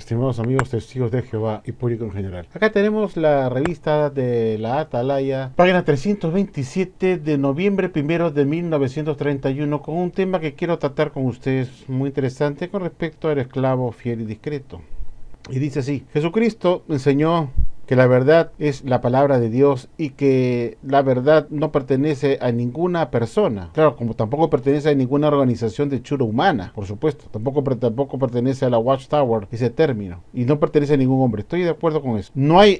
estimados amigos testigos de Jehová y público en general. Acá tenemos la revista de la Atalaya, página 327 de noviembre 1 de 1931, con un tema que quiero tratar con ustedes muy interesante con respecto al esclavo fiel y discreto. Y dice así: Jesucristo enseñó que la verdad es la palabra de Dios y que la verdad no pertenece a ninguna persona. Claro, como tampoco pertenece a ninguna organización de hechura humana, por supuesto. Tampoco pertenece a la Watchtower, ese término. Y no pertenece a ningún hombre. Estoy de acuerdo con eso. No hay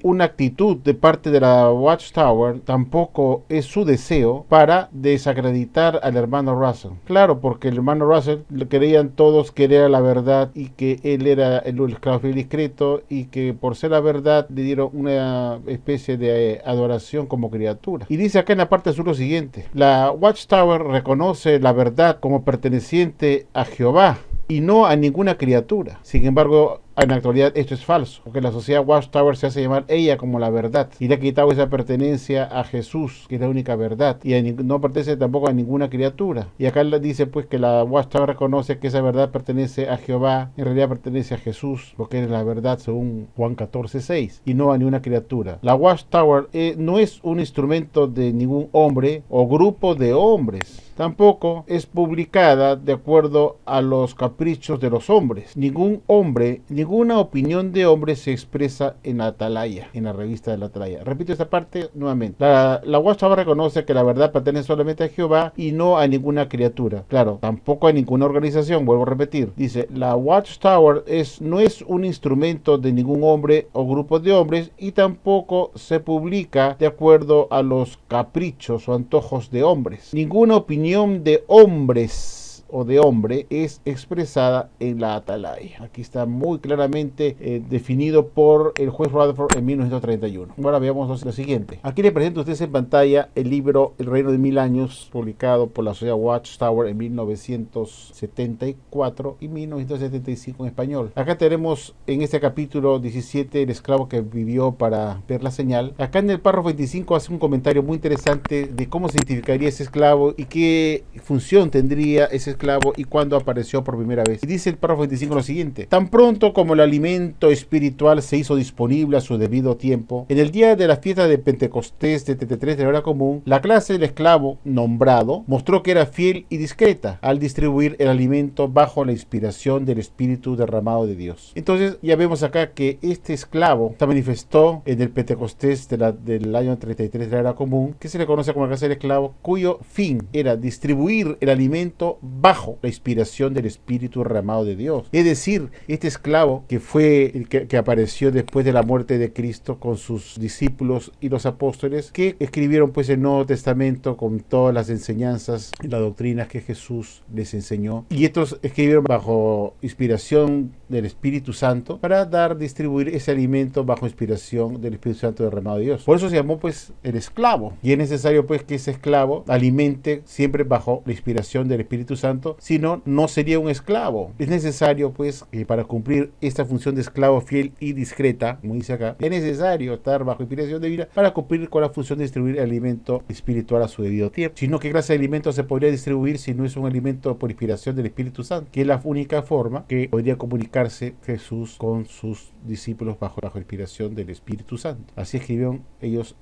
una actitud de parte de la Watchtower, tampoco es su deseo, para desacreditar al hermano Russell. Claro, porque el hermano Russell creían todos que era la verdad y que él era el esclavo fiel discreto y que por ser la verdad le dieron una especie de adoración como criatura. Y dice acá en la parte azul lo siguiente: la Watchtower reconoce la verdad como perteneciente a Jehová y no a ninguna criatura. Sin embargo, en la actualidad esto es falso, porque la sociedad Watchtower se hace llamar ella como la verdad y le ha quitado esa pertenencia a Jesús, que es la única verdad, y no pertenece tampoco a ninguna criatura. Y acá dice pues que la Watchtower reconoce que esa verdad pertenece a Jehová, en realidad pertenece a Jesús, porque es la verdad según Juan 14:6, y no a ninguna criatura. La Watchtower no es un instrumento de ningún hombre o grupo de hombres. Tampoco es publicada de acuerdo a los caprichos de los hombres. Ningún hombre, ninguna opinión de hombre se expresa en la Atalaya, en la revista de la Atalaya. Repito esta parte nuevamente. La Watchtower reconoce que la verdad pertenece solamente a Jehová y no a ninguna criatura. Claro, tampoco a ninguna organización, vuelvo a repetir. Dice, la Watchtower no es un instrumento de ningún hombre o grupo de hombres y tampoco se publica de acuerdo a los caprichos o antojos de hombres. Ninguna opinión de hombres o de hombre es expresada en la Atalaya. Aquí está muy claramente definido por el juez Rutherford en 1931. Ahora veamos lo siguiente. Aquí le presento a ustedes en pantalla el libro El Reino de Mil Años, publicado por la sociedad Watchtower en 1974 y 1975 en español. Acá tenemos en este capítulo 17 el esclavo que vivió para ver la señal. Acá en el párrafo 25 hace un comentario muy interesante de cómo se identificaría ese esclavo y qué función tendría ese esclavo y cuándo apareció por primera vez. Y dice el párrafo 25 lo siguiente: tan pronto como el alimento espiritual se hizo disponible a su debido tiempo, en el día de la fiesta de Pentecostés de 33 de la hora común, la clase del esclavo nombrado mostró que era fiel y discreta al distribuir el alimento bajo la inspiración del Espíritu derramado de Dios. Entonces ya vemos acá que este esclavo se manifestó en el Pentecostés del año 33 de la hora común, que se le conoce como la clase del esclavo, cuyo fin era distribuir el alimento bajo la inspiración del Espíritu derramado de Dios. Es decir, este esclavo que fue el que apareció después de la muerte de Cristo con sus discípulos y los apóstoles, que escribieron pues el Nuevo Testamento con todas las enseñanzas y las doctrinas que Jesús les enseñó, y estos escribieron bajo inspiración del Espíritu Santo para distribuir ese alimento bajo inspiración del Espíritu Santo derramado de Dios. Por eso se llamó pues el esclavo, y es necesario pues que ese esclavo alimente siempre bajo la inspiración del Espíritu Santo, si no, no sería un esclavo. Es necesario pues que para cumplir esta función de esclavo fiel y discreta, como dice acá, es necesario estar bajo inspiración divina para cumplir con la función de distribuir el alimento espiritual a su debido tiempo. Si no, ¿qué clase de alimento se podría distribuir si no es un alimento por inspiración del Espíritu Santo? Que es la única forma que podría comunicarse Jesús con sus discípulos bajo inspiración del Espíritu Santo. Así escribieron ellos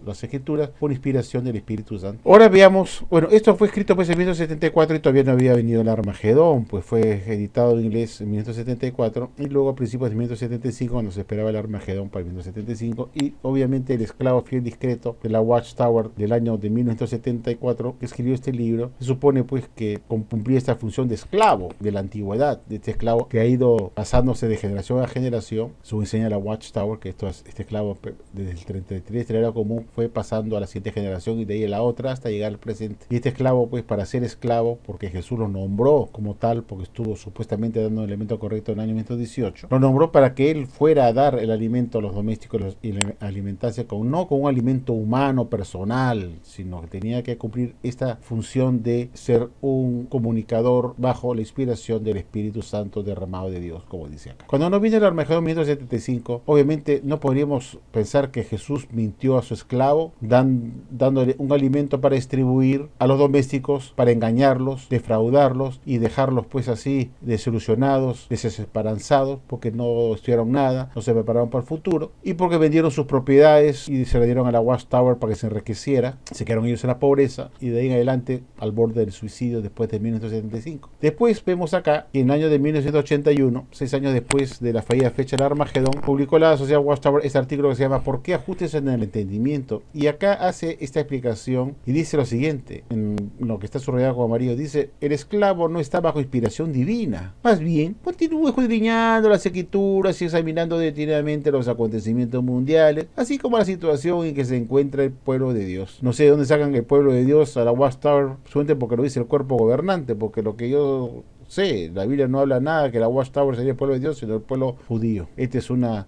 las escrituras por inspiración del Espíritu Santo. Ahora veamos, bueno, esto fue escrito pues en 1974 y todavía no había venido el Armagedón, pues fue editado en inglés en 1974 y luego a principios de 1975 cuando se esperaba el Armagedón para 1975, y obviamente el esclavo fiel discreto de la Watchtower del año de 1974 que escribió este libro, se supone pues que cumplía esta función de esclavo de la antigüedad, de este esclavo que ha ido pasándose de generación a generación, según enseña la Watchtower, que este esclavo desde el 33 de la era común fue pasando a la siguiente generación y de ahí a la otra hasta llegar al presente. Y este esclavo pues para ser esclavo, porque Jesús lo nombró como tal, porque estuvo supuestamente dando el alimento correcto en el año 1918, lo nombró para que él fuera a dar el alimento a los domésticos y alimentarse no con un alimento humano personal, sino que tenía que cumplir esta función de ser un comunicador bajo la inspiración del Espíritu Santo derramado de de Dios, como dice acá. Cuando nos viene el Armagedón 1975, obviamente no podríamos pensar que Jesús mintió a su esclavo, dándole un alimento para distribuir a los domésticos, para engañarlos, defraudarlos y dejarlos pues así desilusionados, desesperanzados, porque no estudiaron nada, no se prepararon para el futuro, y porque vendieron sus propiedades y se le dieron a la Watchtower para que se enriqueciera, se quedaron ellos en la pobreza y de ahí en adelante al borde del suicidio después de 1975. Después vemos acá que en el año de 1981, 6 años después de la fallida fecha del Armagedón, publicó la sociedad Watchtower este artículo que se llama ¿Por qué ajustes en el entendimiento? Y acá hace esta explicación y dice lo siguiente, en lo que está subrayado con amarillo, dice: el esclavo no está bajo inspiración divina, más bien continúa escudriñando las escrituras y examinando detenidamente los acontecimientos mundiales, así como la situación en que se encuentra el pueblo de Dios. No sé de dónde sacan el pueblo de Dios a la Watchtower, suente porque lo dice el cuerpo gobernante, porque lo que yo sé, la Biblia no habla nada que la Watchtower sería el pueblo de Dios, sino el pueblo judío. Esta es una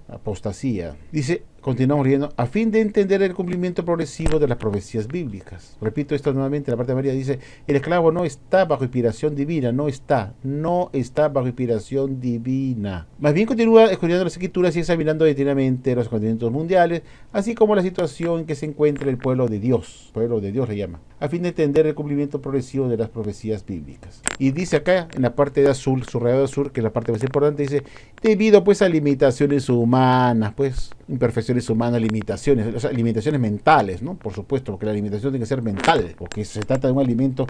apostasía. Dice, continuamos leyendo, a fin de entender el cumplimiento progresivo de las profecías bíblicas. Repito esto nuevamente, la parte de María dice, el esclavo no está bajo inspiración divina, no está bajo inspiración divina. Más bien continúa escudriñando las escrituras y examinando detenidamente los acontecimientos mundiales, así como la situación en que se encuentra el pueblo de Dios le llama, a fin de entender el cumplimiento progresivo de las profecías bíblicas. Y dice acá, en la parte de azul, subrayado de azul, que es la parte más importante, dice, debido pues a limitaciones humanas, pues, imperfecciones humanas, limitaciones, o sea, limitaciones mentales, ¿no? Por supuesto, porque la limitación tiene que ser mental, porque se trata de un alimento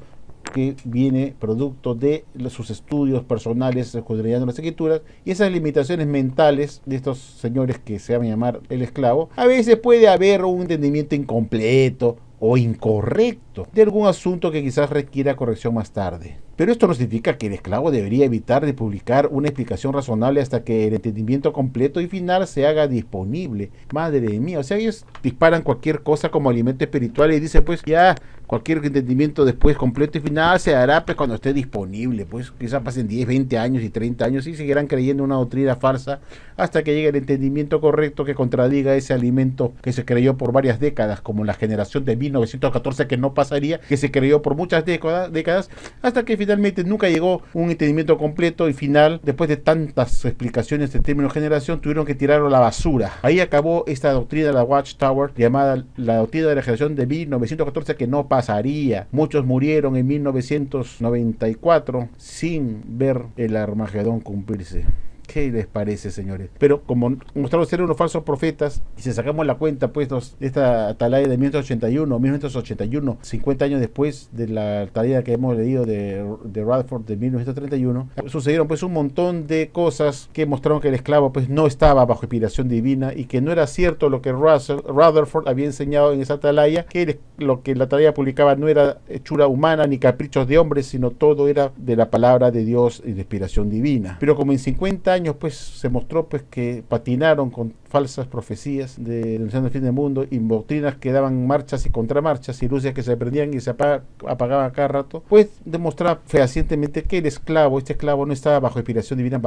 que viene producto de sus estudios personales, escudriñando las escrituras, y esas limitaciones mentales de estos señores que se llaman llamar el esclavo, a veces puede haber un entendimiento incompleto o incorrecto de algún asunto que quizás requiera corrección más tarde. Pero esto no significa que el esclavo debería evitar de publicar una explicación razonable hasta que el entendimiento completo y final se haga disponible. Madre mía, o sea, ellos disparan cualquier cosa como alimento espiritual y dicen, pues ya, cualquier entendimiento después completo y final se hará pues cuando esté disponible. Pues quizás pasen 10, 20 años y 30 años y seguirán creyendo una doctrina falsa hasta que llegue el entendimiento correcto que contradiga ese alimento que se creyó por varias décadas, como la generación de 1914 que no pasaría, que se creyó por muchas décadas, hasta que finalmente nunca llegó un entendimiento completo y final. Después de tantas explicaciones de término generación, tuvieron que tirarlo a la basura. Ahí acabó esta doctrina de la Watchtower, llamada la doctrina de la generación de 1914, que no pasaría. Muchos murieron en 1994 sin ver el Armagedón cumplirse. ¿Qué les parece, señores? Pero como mostraron ser unos falsos profetas, y si sacamos la cuenta, pues, de esta atalaya de 1981, 50 años después de la atalaya que hemos leído de Rutherford de 1931, sucedieron pues un montón de cosas que mostraron que el esclavo pues no estaba bajo inspiración divina y que no era cierto lo que Rutherford había enseñado en esa atalaya, que lo que la atalaya publicaba no era hechura humana ni caprichos de hombres, sino todo era de la palabra de Dios y de inspiración divina. Pero como en 50 años pues se mostró pues que patinaron con falsas profecías de anunciando el fin del mundo y doctrinas que daban marchas y contramarchas y luces que se prendían y se apagaban cada rato, pues demostraba fehacientemente que este esclavo no estaba bajo inspiración divina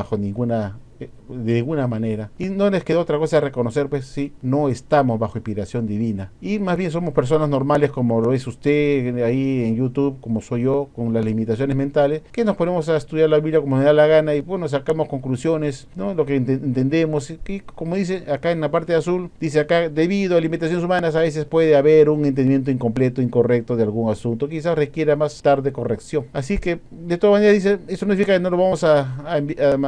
de ninguna manera, y no les quedó otra cosa de reconocer pues sí, no estamos bajo inspiración divina y más bien somos personas normales como lo es usted ahí en YouTube, como soy yo, con las limitaciones mentales, que nos ponemos a estudiar la Biblia como nos da la gana y bueno, sacamos conclusiones, ¿no? Lo que entendemos, y como dice acá en la parte de azul, dice acá, debido a limitaciones humanas a veces puede haber un entendimiento incompleto, incorrecto de algún asunto, quizás requiera más tarde corrección. Así que de todas maneras dice, eso no significa que no lo vamos a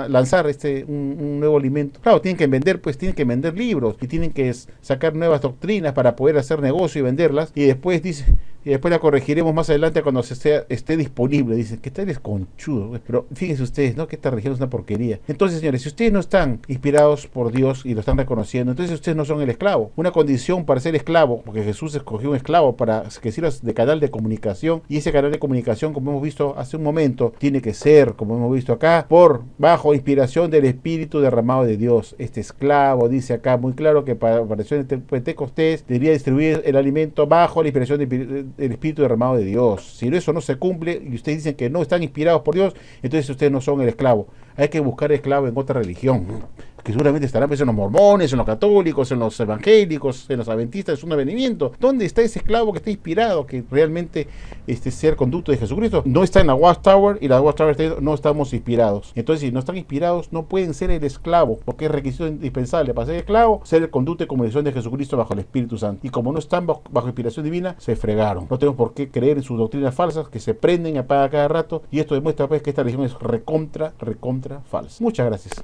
lanzar un nuevo alimento. Claro, tienen que vender, pues tienen que vender libros y tienen que sacar nuevas doctrinas para poder hacer negocio y venderlas, y después dice, y después la corregiremos más adelante cuando esté disponible. Dicen que está desconchudo, pero fíjense ustedes, ¿no? Que esta religión es una porquería. Entonces, señores, si ustedes no están inspirados por Dios y lo están reconociendo, entonces ustedes no son el esclavo. Una condición para ser esclavo, porque Jesús escogió un esclavo para que sirva de canal de comunicación, y ese canal de comunicación, como hemos visto hace un momento, tiene que ser, como hemos visto acá, bajo inspiración del Espíritu derramado de Dios. Este esclavo, dice acá muy claro, que para aparecer en Pentecostés debería distribuir el alimento bajo la inspiración el Espíritu derramado de Dios. Si eso no se cumple y ustedes dicen que no están inspirados por Dios, entonces ustedes no son el esclavo. Hay que buscar esclavo en otra religión. que seguramente estarán pues, en los mormones, en los católicos, en los evangélicos, en los adventistas de segundo venimiento. ¿Dónde está ese esclavo que está inspirado, que realmente sea el conducto de Jesucristo? No está en la Watchtower, y la Watchtower está diciendo, no estamos inspirados. Entonces, si no están inspirados, no pueden ser el esclavo, porque es requisito indispensable para ser esclavo, ser el conducto y conversión de Jesucristo bajo el Espíritu Santo. Y como no están bajo inspiración divina, se fregaron. No tenemos por qué creer en sus doctrinas falsas, que se prenden y apagan cada rato, y esto demuestra pues que esta religión es recontra falsa. Muchas gracias.